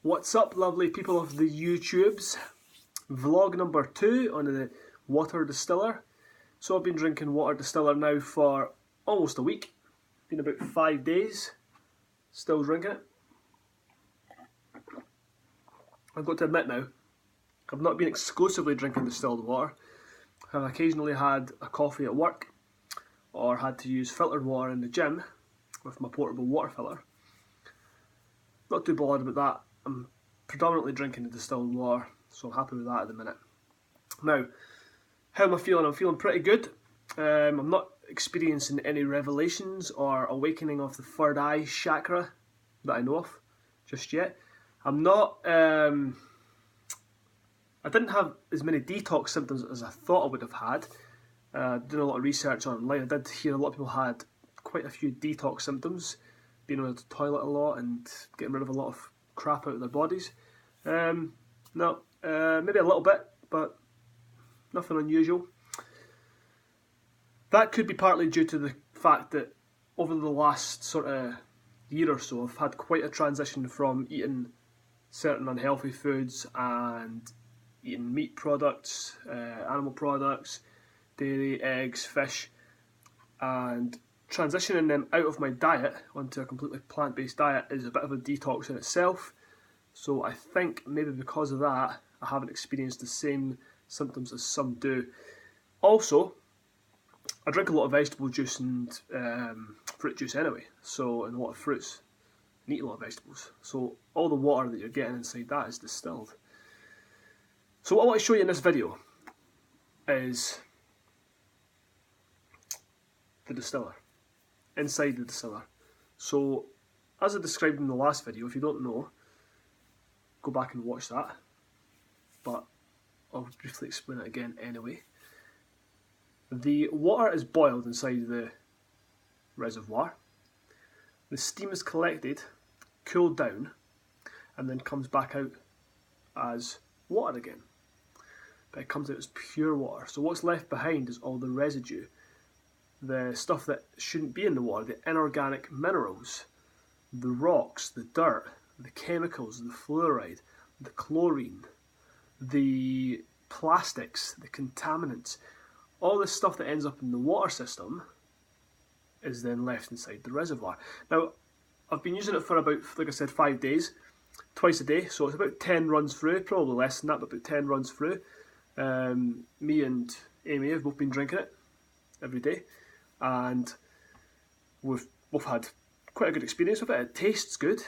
What's up, lovely people of the YouTubes? Vlog number 2 on the water distiller. So I've been drinking water distiller now for almost a week. Been about 5 days. Still drinking it. I've got to admit now, I've not been exclusively drinking distilled water. I've occasionally had a coffee at work or had to use filtered water in the gym with my portable water filler. Not too bothered about that. I'm predominantly drinking the distilled water, so I'm happy with that at the minute. Now, how am I feeling? I'm feeling pretty good. I'm not experiencing any revelations or awakening of the third eye chakra that I know of just yet. I'm not, I didn't have as many detox symptoms as I thought I would have had. Doing a lot of research online, I did hear a lot of people had quite a few detox symptoms, being on the toilet a lot and getting rid of a lot of crap out of their bodies. Maybe a little bit, but nothing unusual. That could be partly due to the fact that over the last sort of year or so, I've had quite a transition from eating certain unhealthy foods and eating meat products, animal products, dairy, eggs, fish, and transitioning them out of my diet onto a completely plant-based diet is a bit of a detox in itself. So I think maybe because of that, I haven't experienced the same symptoms as some do. Also, I drink a lot of vegetable juice and fruit juice anyway, and a lot of fruits, and eat a lot of vegetables. So all the water that you're getting inside that is distilled. So what I want to show you in this video is the distiller, inside the distiller. So as I described in the last video, if you don't know, go back and watch that, but I'll briefly explain it again anyway. The water is boiled inside the reservoir. The steam is collected, cooled down, and then comes back out as water again. But it comes out as pure water. So what's left behind is all the residue, the stuff that shouldn't be in the water, the inorganic minerals, the rocks, the dirt, the chemicals, the fluoride, the chlorine, the plastics, the contaminants. All this stuff that ends up in the water system is then left inside the reservoir. Now, I've been using it for about, like I said, 5 days, twice a day, so it's about 10 runs through, probably less than that, but about 10 runs through. Me and Amy have both been drinking it every day, and we've both had quite a good experience with it. It tastes good.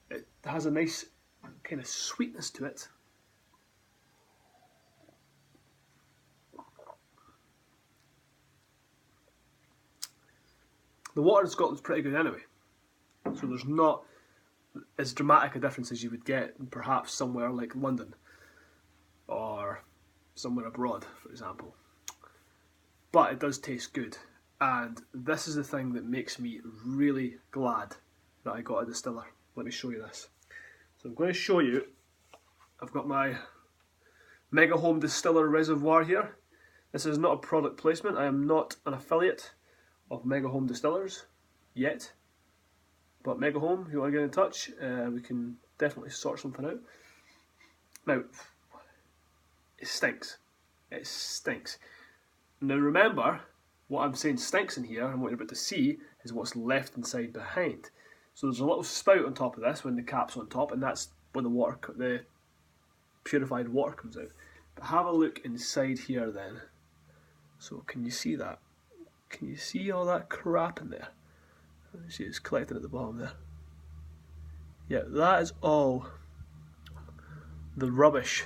It has a nice kind of sweetness to it. The water in Scotland's pretty good anyway, so there's not as dramatic a difference as you would get in perhaps somewhere like London or somewhere abroad, for example. But it does taste good, and this is the thing that makes me really glad that I got a distiller. Let me show you this. So I'm going to show you, I've got my Mega Home Distiller reservoir here. This is not a product placement. I am not an affiliate of Mega Home Distillers yet, but Mega Home, if you want to get in touch, we can definitely sort something out. Now, it stinks. It stinks. Now remember, what I'm saying stinks in here, and what you're about to see is what's left inside behind. So there's a little spout on top of this when the cap's on top, and that's when the purified water comes out. But have a look inside here then. So can you see that? Can you see all that crap in there? You see it's collected at the bottom there. Yeah, that is all the rubbish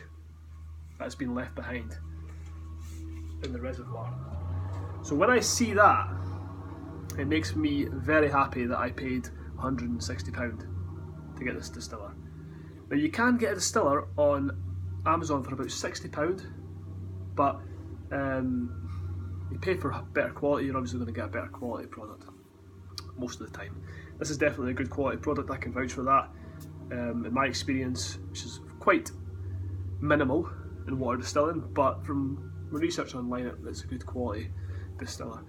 that's been left behind in the reservoir. So when I see that, it makes me very happy that I paid £160 to get this distiller. Now you can get a distiller on Amazon for about £60, but you pay for better quality, you're obviously going to get a better quality product most of the time. This is definitely a good quality product, I can vouch for that. In my experience, which is quite minimal in water distilling, but from research online, it's a good quality distiller.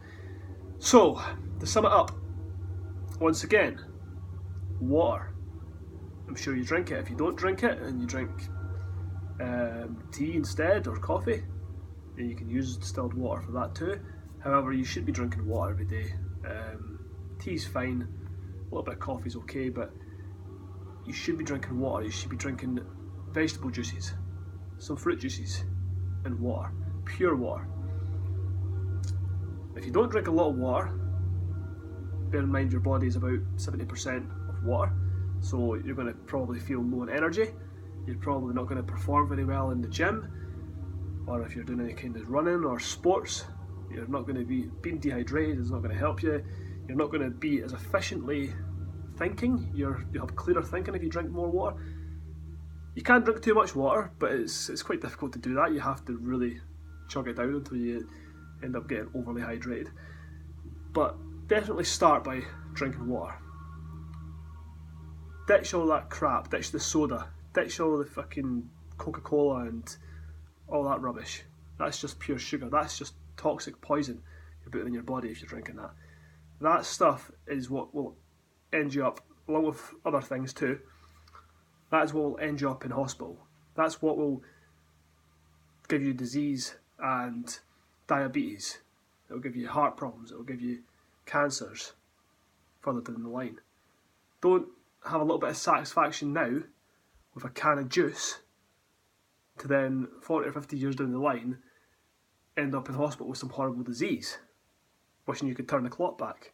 So, to sum it up, once again, water, I'm sure you drink it. If you don't drink it and you drink tea instead or coffee, then you can use distilled water for that too. However, you should be drinking water every day. Tea's fine, a little bit of coffee's okay, but you should be drinking water. You should be drinking vegetable juices, some fruit juices, and water, pure water. If you don't drink a lot of water, bear in mind your body is about 70% of water, so you're going to probably feel low in energy. You're probably not going to perform very well in the gym, or if you're doing any kind of running or sports, you're not going to be being dehydrated. Is not going to help you. You're not going to be as efficiently thinking. You'll have clearer thinking if you drink more water. You can drink too much water, but it's quite difficult to do that. You have to really chug it down until you end up getting overly hydrated. But definitely start by drinking water. Ditch all that crap, ditch the soda, ditch all the fucking Coca-Cola and all that rubbish. That's just pure sugar. That's just toxic poison you're putting in your body if you're drinking that. That stuff is what will end you up, along with other things too. That is what will end you up in hospital. That's what will give you disease and diabetes. It will give you heart problems. It will give you cancers further down the line. Don't have a little bit of satisfaction now with a can of juice to then 40 or 50 years down the line end up in hospital with some horrible disease, wishing you could turn the clock back.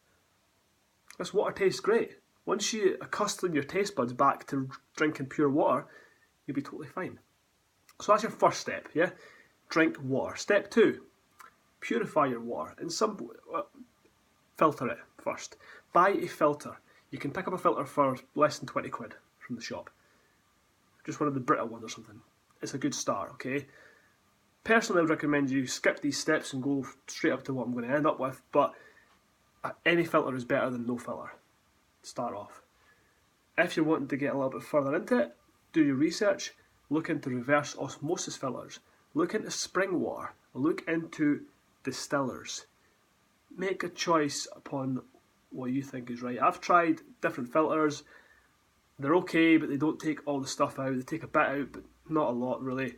This water tastes great. Once you accustom your taste buds back to drinking pure water, you'll be totally fine. So that's your first step, yeah? Drink water. Step 2, purify your water. Filter it first. Buy a filter. You can pick up a filter for less than 20 quid from the shop. Just one of the Brita ones or something. It's a good start, okay? Personally, I would recommend you skip these steps and go straight up to what I'm going to end up with, but any filter is better than no filter. Start off. If you're wanting to get a little bit further into it, do your research, look into reverse osmosis filters, look into spring water, look into distillers. Make a choice upon what you think is right. I've tried different filters. They're okay, but they don't take all the stuff out. They take a bit out, but not a lot really.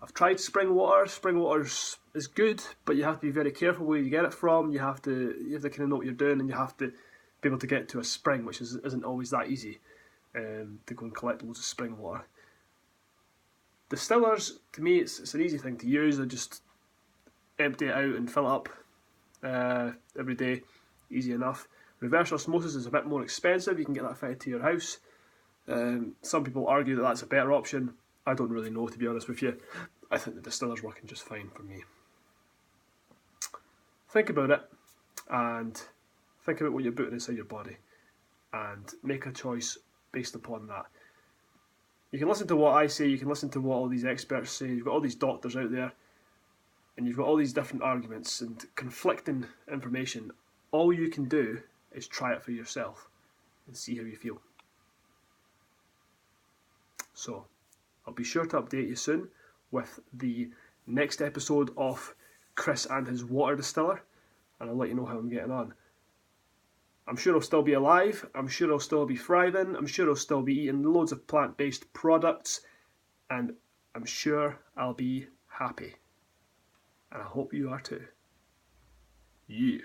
I've tried spring water. Spring water is good, but you have to be very careful where you get it from. You have to kind of know what you're doing, and you have to be able to get to a spring, which isn't always that easy to go and collect loads of spring water. Distillers, to me, it's an easy thing to use. I just empty it out and fill it up every day, easy enough. Reverse osmosis is a bit more expensive. You can get that fitted to your house. Some people argue that that's a better option. I don't really know, to be honest with you. I think the distiller's working just fine for me. Think about it, and think about what you're putting inside your body, and make a choice based upon that. You can listen to what I say, you can listen to what all these experts say. You've got all these doctors out there, and you've got all these different arguments and conflicting information. All you can do is try it for yourself and see how you feel. So, I'll be sure to update you soon with the next episode of Chris and his water distiller, and I'll let you know how I'm getting on. I'm sure I'll still be alive, I'm sure I'll still be thriving, I'm sure I'll still be eating loads of plant-based products, and I'm sure I'll be happy. And I hope you are too. Yeah.